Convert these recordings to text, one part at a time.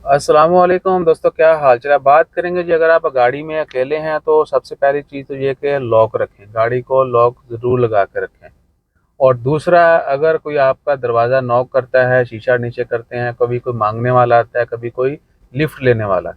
अस्सलामुअलैकुम दोस्तों, क्या हाल चाल है। बात करेंगे जी, अगर आप गाड़ी में अकेले हैं तो सबसे पहली चीज़ तो ये कि लॉक रखें, गाड़ी को लॉक ज़रूर लगा के रखें। और दूसरा, अगर कोई आपका दरवाज़ा नॉक करता है, शीशा नीचे करते हैं, कभी कोई मांगने वाला आता है, कभी कोई लिफ्ट लेने वाला है।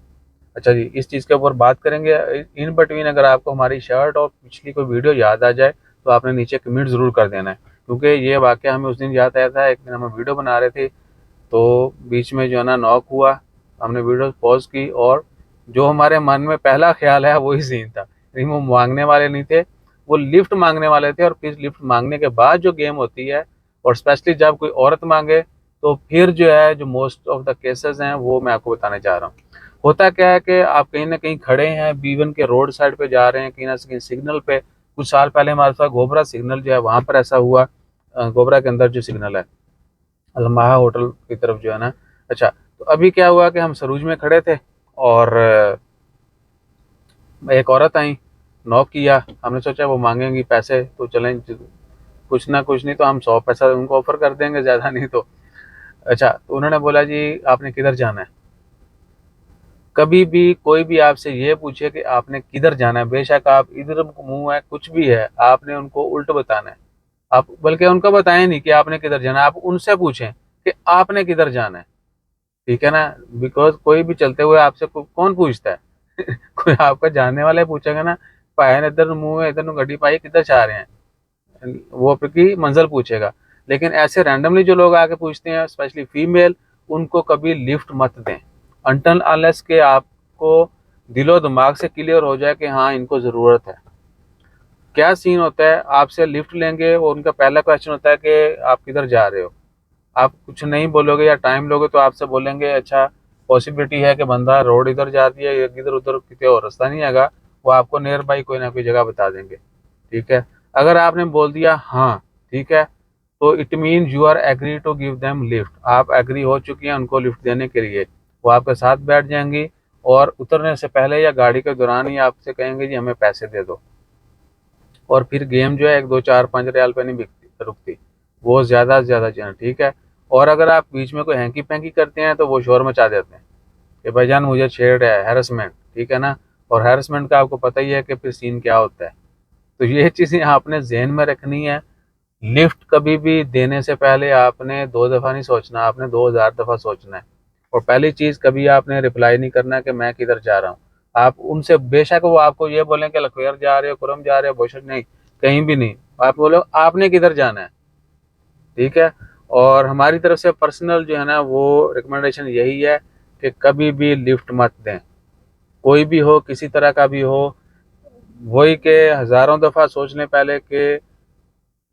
अच्छा जी, इस चीज़ के ऊपर बात करेंगे। इन बिटवीन अगर आपको हमारी शर्ट और पिछली कोई वीडियो याद आ जाए तो आपने नीचे कमेंट ज़रूर कर देना है, क्योंकि ये वाक़या हमें उस दिन याद आया था। एक दिन हम वीडियो बना रहे थे तो बीच में जो है ना नॉक हुआ, हमने वीडियो पॉज की और जो हमारे मन में पहला ख्याल है वही सीन था। लेकिन वो मांगने वाले नहीं थे, वो लिफ्ट मांगने वाले थे। और फिर लिफ्ट मांगने के बाद जो गेम होती है, और स्पेशली जब कोई औरत मांगे, तो फिर जो है, जो मोस्ट ऑफ द केसेस हैं वो मैं आपको बताने जा रहा हूँ। होता क्या है कि आप कहीं ना कहीं खड़े हैं, बीवन के रोड साइड पे जा रहे हैं, कहीं ना कहीं सिग्नल पे। कुछ साल पहले हमारे साथ गोबरा सिग्नल जो है वहाँ पर ऐसा हुआ। गोबरा के अंदर जो सिग्नल है, अलमाहा होटल की तरफ जो है ना। अच्छा, तो अभी क्या हुआ कि हम सरूज में खड़े थे और एक औरत आई, नॉक किया। हमने सोचा वो मांगेंगी पैसे तो चलें, कुछ ना कुछ नहीं तो हम 100 पैसा उनको ऑफर कर देंगे, ज़्यादा नहीं तो। अच्छा, तो उन्होंने बोला जी आपने किधर जाना है। कभी भी कोई भी आपसे ये पूछे कि आपने किधर जाना है, बेशक आप इधर मुंह है कुछ भी है, आपने उनको उल्ट बताना है। आप बल्कि उनको बताएं नहीं कि आपने किधर जाना है, आप उनसे पूछें कि आपने किधर जाना है। ठीक है ना। बिकॉज कोई भी चलते हुए आपसे कौन पूछता है। कोई आपका जानने वाला ही पूछेगा ना, पाए ने इधर मुंह है, इधर गड्डी पाई किधर जा रहे हैं, वो आपकी मंजिल पूछेगा। लेकिन ऐसे रैंडमली जो लोग आके पूछते हैं, स्पेशली फीमेल, उनको कभी लिफ्ट मत दें अनटल अनलेस के आपको दिलो दिमाग से क्लियर हो जाए कि हाँ इनको ज़रूरत है। क्या सीन होता है, आपसे लिफ्ट लेंगे और उनका पहला क्वेश्चन होता है कि आप किधर जा रहे हो। आप कुछ नहीं बोलोगे या टाइम लोगे तो आपसे बोलेंगे अच्छा, पॉसिबिलिटी है कि बंदा रोड इधर जाती है, इधर उधर कितने और रास्ता नहीं आएगा, वो आपको नियर बाई कोई ना कोई जगह बता देंगे। ठीक है। अगर आपने बोल दिया हाँ ठीक है, तो it mean you are agree to give them lift, आप एग्री हो चुकी हैं उनको लिफ्ट देने के लिए। वो आपके साथ बैठ जाएंगी और उतरने से पहले या गाड़ी के दौरान ही आपसे कहेंगे जी हमें पैसे दे दो। और फिर गेम जो है 1 2 4 5 रियाल पे नहीं बिकती रुकती, वो ज़्यादा से ज़्यादा जो है। ठीक है। और अगर आप बीच में कोई हैंकी पैंकी करते हैं तो वो शोर मचा देते हैं कि भाईजान मुझे छेड़ रहा है, हैरेसमेंट। ठीक है ना। और हैरेसमेंट का आपको पता ही है कि फिर सीन क्या होता है। तो ये चीज़ें आपने जहन में रखनी है। लिफ्ट कभी भी देने से पहले आपने 2 दफ़ा नहीं सोचना, आपने 2000 दफ़ा सोचना है। और पहली चीज़, कभी आपने रिप्लाई नहीं करना कि मैं किधर जा रहा हूँ। आप उनसे बेशक वो आपको ये बोलें कि लखवेर जा रहे हो, कुरम जा रहे हो, बोशक नहीं, कहीं भी नहीं। आप बोलो आपने किधर जाना है। ठीक है। और हमारी तरफ से पर्सनल जो है ना वो रिकमेंडेशन यही है कि कभी भी लिफ्ट मत दें, कोई भी हो, किसी तरह का भी हो। वही के हज़ारों दफ़ा सोच लें पहले कि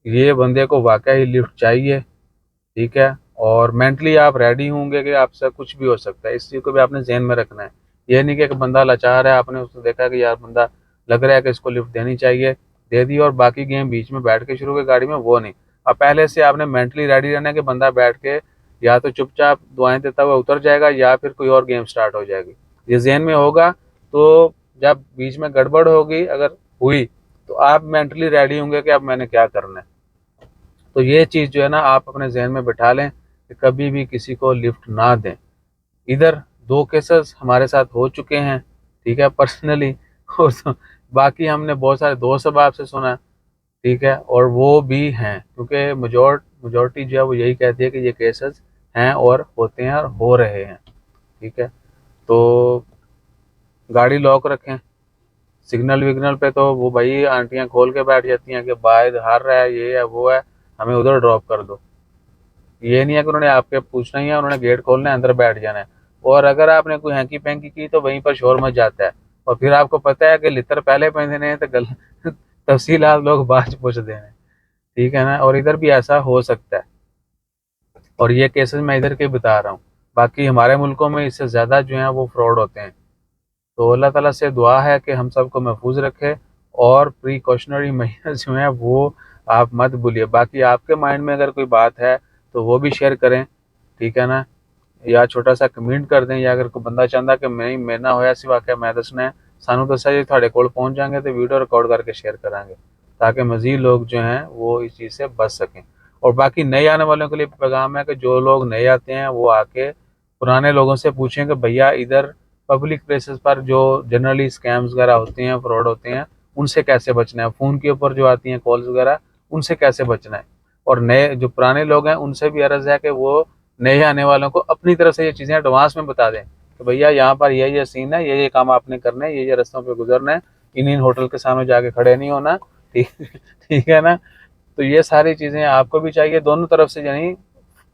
ये बंदे को वाकई लिफ्ट चाहिए। ठीक है। और मेंटली आप रेडी होंगे कि आपसे कुछ भी हो सकता है, इस चीज़ को भी आपने ज़हन में रखना है। ये नहीं कि एक बंदा लाचार है, आपने उसको देखा कि यार बंदा लग रहा है कि इसको लिफ्ट देनी चाहिए, दे दी, और बाकी गेम बीच में बैठ के शुरू हो गई गाड़ी में, वो नहीं। अब पहले से आपने मेंटली रेडी रहना है कि बंदा बैठ के या तो चुपचाप दुआएं देता हुआ उतर जाएगा या फिर कोई और गेम स्टार्ट हो जाएगी। ये जहन में होगा तो जब बीच में गड़बड़ होगी अगर हुई, तो आप मेंटली रेडी होंगे कि अब मैंने क्या करना है। तो ये चीज़ जो है ना आप अपने जहन में बिठा लें कि कभी भी किसी को लिफ्ट ना दें। इधर 2 केसेस हमारे साथ हो चुके हैं। ठीक है, पर्सनली। और बाकी हमने बहुत सारे दोस्त अब आपसे सुना। ठीक है। और वो भी हैं, क्योंकि मेजोरिटी जो है वो यही कहती है कि ये केसेस हैं और होते हैं और हो रहे हैं। ठीक है। तो गाड़ी लॉक रखें। सिग्नल विग्नल पे तो वो भाई आंटियां खोल के बैठ जाती हैं कि बाहर हार रहा है, ये है वो है, हमें उधर ड्रॉप कर दो। ये नहीं है कि उन्होंने आपके पूछना ही है, उन्होंने गेट खोलना है, अंदर बैठ जाना है। और अगर आपने कोई हैंकी पैंकी की तो वहीं पर शोर मच जाता है। और फिर आपको पता है कि लितर पहले पहनने हैं तो गल तफसीलात लोग बाद में पूछ देने। ठीक है ना। और इधर भी ऐसा हो सकता है, और ये केसेस मैं इधर के बता रहा हूँ। बाकी हमारे मुल्कों में इससे ज़्यादा जो है वो फ्रॉड होते हैं। तो अल्लाह ताला से दुआ है कि हम सबको महफूज रखे। और प्रिकॉशनरी मेजर्स जो हैं वो आप मत भूलिए। बाकी आपके माइंड में अगर कोई बात है तो वो भी शेयर करें। ठीक है ना। या छोटा सा कमेंट कर दें, या अगर कोई बंदा चाहता कि मैं मेरे ना होया सी वाकया मैं दसना है, सानू दसा जी थोड़े कोल पहुँच जाएंगे तो वीडियो रिकॉर्ड करके शेयर करांगे, ताकि मज़ीद लोग जो हैं वो इस चीज़ से बच सकें। और बाकी नए आने वालों के लिए पैगाम है कि जो लोग नए आते हैं वो आके पुराने लोगों से पूछें कि भैया इधर पब्लिक प्लेसेस पर जो जनरली स्कैम्स वगैरह होते हैं, फ्रॉड होते हैं, उनसे कैसे बचना है, फ़ोन के ऊपर जो आती हैं कॉल्स वगैरह, उनसे कैसे बचना है। और नए जो पुराने लोग हैं उनसे भी अर्ज़ है कि वो नए आने वालों को अपनी तरफ से ये चीज़ें एडवांस में बता दें कि भैया यहाँ पर ये सीन है, ये काम आपने करना है, ये रास्तों पे गुजरना है, इन होटल के सामने जाके खड़े नहीं होना। ठीक ठीक है ना। तो ये सारी चीज़ें आपको भी चाहिए दोनों तरफ से, यानी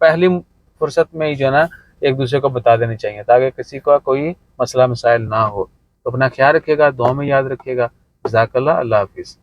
पहली फुर्सत में ही जो है ना एक दूसरे को बता देनी चाहिए, ताकि किसी का कोई मसला मसाइल ना हो। तो अपना ख्याल रखिएगा, दुआ में याद रखिएगा। जज़ाकल्लाह, अल्लाह हाफिज़।